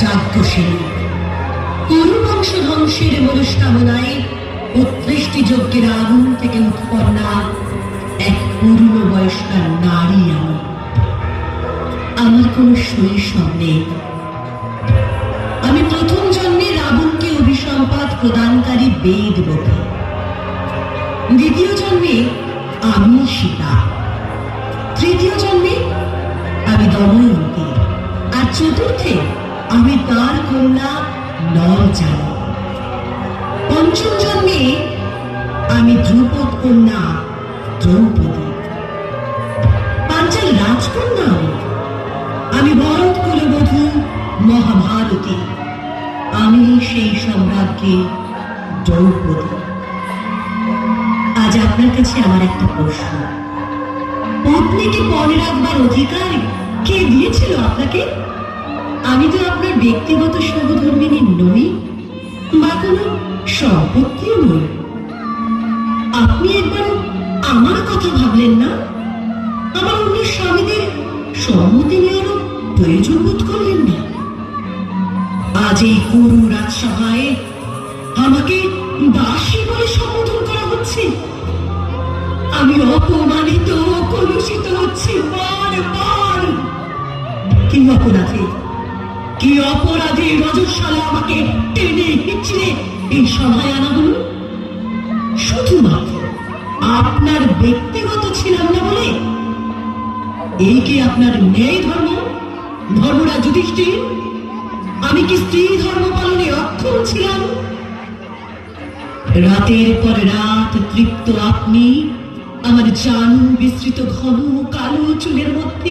যাজ্ঞসেনী কুরু বংশ ধ্বংসের মনস্কামনায় উৎকৃষ্টি যজ্ঞের আগুন থেকে উৎপন্না এক পূর্ণ বয়স্কা নারী। আমার কোনো শৈশব নেই। আমি প্রথম জন্মে রাবণকে অভিসম্পাদ প্রদানকারী বেদবতী, দ্বিতীয় জন্মে আমি সীতা, তৃতীয় জন্মে আমি দময়ন্তী, আর চতুর্থে আমি তার কন্যা নরজানি, পঞ্চম জন্মে আমি ধ্রুপদ কন্যা দ্রৌপদী, পাঞ্চাল রাজকন্যা আমি ভরত কুলবধূ মহাভারতী, আমি সেই সম্রাজ্ঞী দ্রৌপদী। আজ আপনার কাছে আমার একটা প্রশ্ন, পত্নীকে পরে রাখবার অধিকার কে দিয়েছিল আপনাকে? আমি তো আপনার ব্যক্তিগত সহধর্মিনী নই বা কোনো সম্পত্তিও নই। আপনি একবার আমার কথা ভাবলেন না? আমার অন্য স্বামীদের সম্মতি নেওয়ারও প্রয়োজন বোধ করলেন না? আজ এই কুরু রাজসভায় আমাকে দাসী বলে সম্বোধন করা হচ্ছে। আমি অপমানিত, কলুষিত হচ্ছি বারবার। কি অপরাধে রজস্বলা আমাকে টেনে হিচড়ে এই সভায় আনা হলো? শুধুমাত্র আপনার ব্যক্তিগত ছিলাম না বলে? এই কি আপনার ন্যায় ধর্ম? ধর্মরাজ যুধিষ্ঠির, আমি কি স্ত্রী ধর্ম পালনে অক্ষম ছিলাম? রাতের পর রাত তৃপ্ত আপনি আমার জানু বিস্তৃত ঘন কালো চুলের মধ্যে